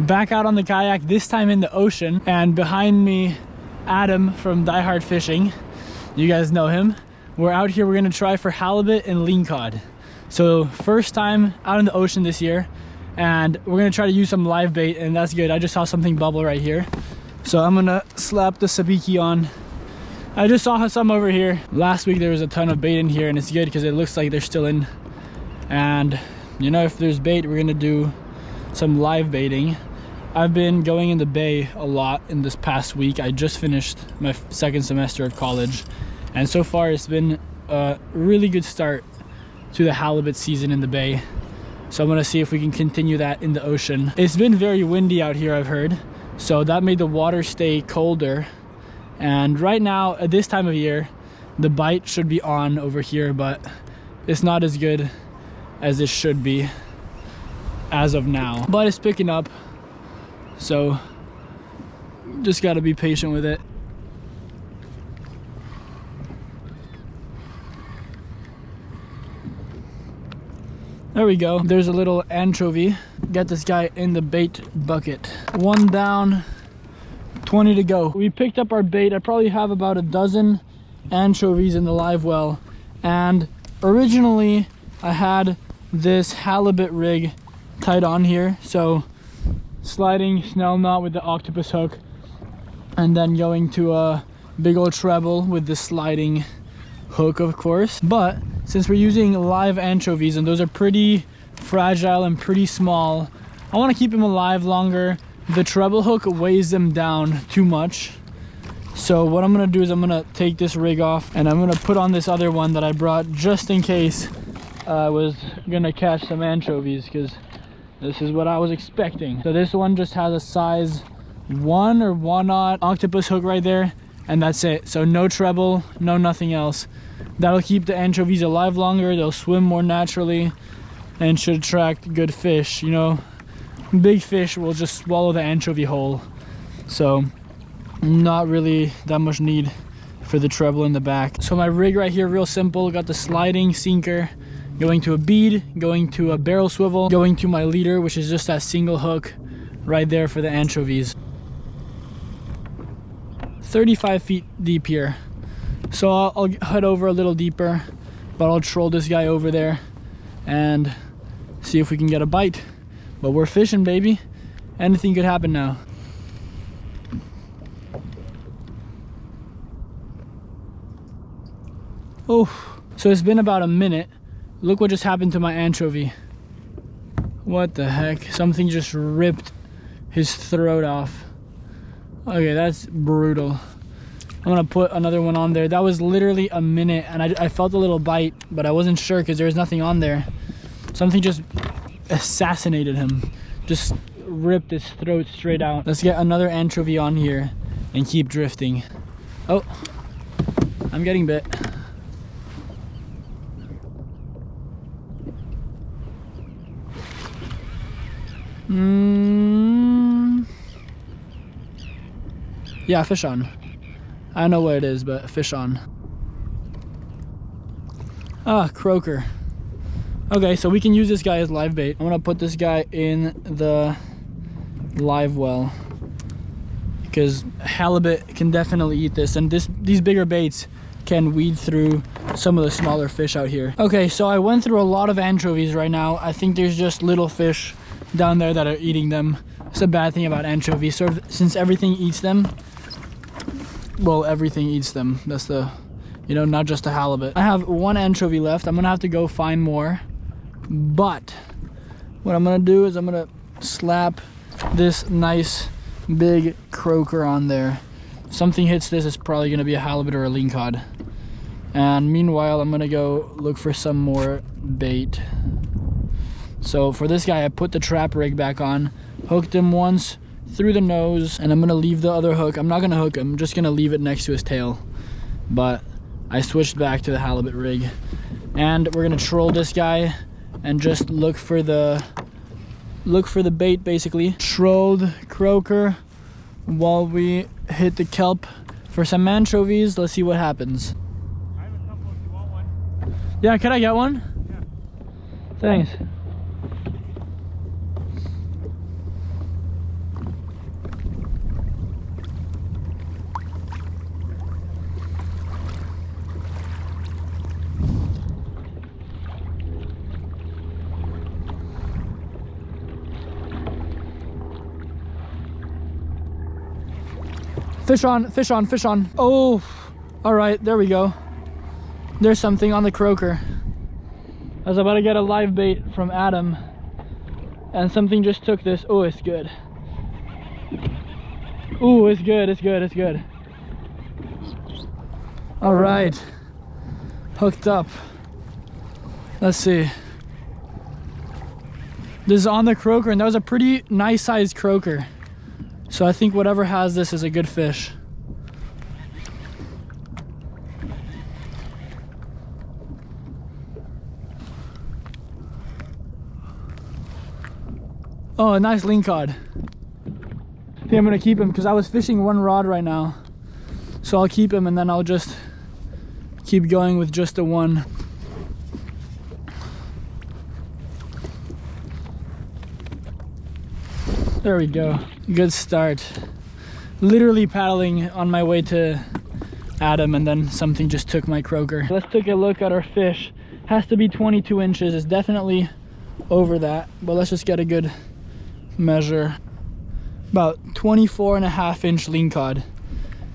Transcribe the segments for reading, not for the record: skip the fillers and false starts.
Back out on the kayak, this time in the ocean, and behind me, Adam from Die Hard Fishing. You guys know him. We're out here, we're gonna try for halibut and lingcod. So first time out in the ocean this year, and we're gonna try to use some live bait, and that's good. I just saw something bubble right here. So I'm gonna slap the sabiki on. I just saw some over here. Last week there was a ton of bait in here, and it's good because it looks like they're still in. And you know, if there's bait, we're gonna do some live baiting. I've been going in the bay a lot in this past week. I just finished my second semester of college, and so far it's been a really good start to the halibut season in the bay. So I'm gonna see if we can continue that in the ocean. It's been very windy out here, I've heard, so that made the water stay colder. And right now, at this time of year, the bite should be on over here, but it's not as good as it should be as of now. But it's picking up, so just gotta be patient with it. There we go. There's a little anchovy. Got this guy in the bait bucket. One down, 20 to go. We picked up our bait. I probably have about a dozen anchovies in the live well. And originally I had this halibut rig tied on here. So sliding snell knot with the octopus hook, and then going to a big old treble with the sliding hook, of course. But since we're using live anchovies, and those are pretty fragile and pretty small, I want to keep them alive longer. The treble hook weighs them down too much. So what I'm gonna do is I'm gonna take this rig off, and I'm gonna put on this other one that I brought just in case I was gonna catch some anchovies, because this is what I was expecting. So this one just has a size 1 or 1/0 octopus hook right there, and that's it. So no treble, no nothing else. That'll keep the anchovies alive longer, they'll swim more naturally, and should attract good fish. You know, big fish will just swallow the anchovy whole. So not really that much need for the treble in the back. So my rig right here, real simple. Got the sliding sinker going to a bead, going to a barrel swivel, going to my leader, which is just that single hook right there for the anchovies. 35 feet deep here. So I'll head over a little deeper, but I'll troll this guy over there and see if we can get a bite. But we're fishing, baby. Anything could happen now. Oh, so it's been about a minute. Look what just happened to my anchovy. What the heck? Something just ripped his throat off. Okay, that's brutal. I'm gonna put another one on there. That was literally a minute, and I felt a little bite, but I wasn't sure because there was nothing on there. Something just assassinated him. Just ripped his throat straight out. Let's get another anchovy on here and keep drifting. Oh, I'm getting bit. Yeah, fish on. I don't know what it is, but fish on. Ah, croaker. Okay, so we can use this guy as live bait. I'm gonna put this guy in the live well, because halibut can definitely eat this, and these bigger baits can weed through some of the smaller fish out here. Okay, so I went through a lot of anchovies right now. I think there's just little fish down there that are eating them. It's a bad thing about anchovies. Sort of, since everything eats them, well, everything eats them. That's the, you know, not just the halibut. I have one anchovy left. I'm gonna have to go find more. But what I'm gonna do is I'm gonna slap this nice big croaker on there. If something hits this, it's probably gonna be a halibut or a lingcod. And meanwhile, I'm gonna go look for some more bait. So for this guy, I put the trap rig back on, hooked him once through the nose, and I'm gonna leave the other hook. I'm not gonna hook him, I'm just gonna leave it next to his tail. But I switched back to the halibut rig, and we're gonna troll this guy and just look for the bait, basically. Trolled croaker while we hit the kelp for some anchovies. Let's see what happens. I have a couple if you want one. Yeah, can I get one? Yeah. Thanks. Fish on, fish on, fish on. Oh, all right, there we go. There's something on the croaker. I was about to get a live bait from Adam, and something just took this. Oh, it's good. Oh, it's good, it's good, it's good. All right, hooked up. Let's see. This is on the croaker, and that was a pretty nice sized croaker. So I think whatever has this is a good fish. Oh, a nice lingcod. I think I'm gonna keep him because I was fishing one rod right now. So I'll keep him and then I'll just keep going with just the one. There we go. Good start. Literally paddling on my way to Adam, and then something just took my croaker. Let's take a look at our fish. Has to be 22 inches. It's definitely over that, but let's just get a good measure. About 24.5-inch lingcod.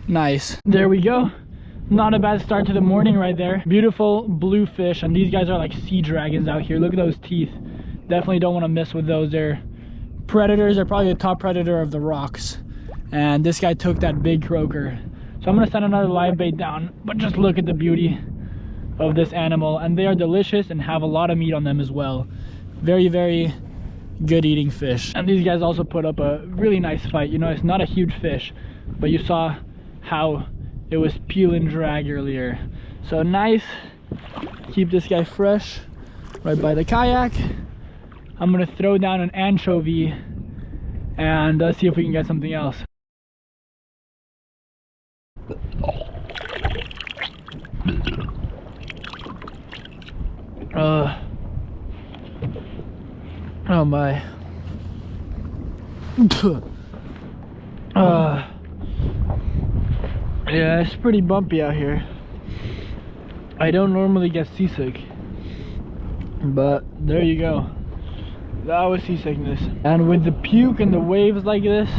Nice. There we go. Not a bad start to the morning right there. Beautiful blue fish, and these guys are like sea dragons out here. Look at those teeth. Definitely don't want to mess with those. They're predators. Are probably the top predator of the rocks, and this guy took that big croaker. So I'm gonna send another live bait down, but just look at the beauty of this animal, and they are delicious and have a lot of meat on them as well. Very, very good eating fish. And these guys also put up a really nice fight. You know, it's not a huge fish, but you saw how it was peel and drag earlier. So nice. Keep this guy fresh right by the kayak. I'm gonna throw down an anchovy and see if we can get something else. Oh my. Yeah, it's pretty bumpy out here. I don't normally get seasick, but there you go. That was seasickness. And with the puke and the waves like this,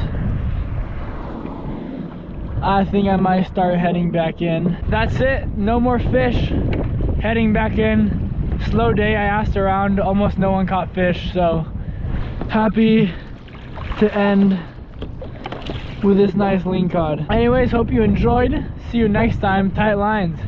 I think I might start heading back in. That's it, no more fish. Heading back in. Slow day. I asked around, almost no one caught fish, so happy to end with this nice lingcod. Anyways, hope you enjoyed. See you next time. Tight lines.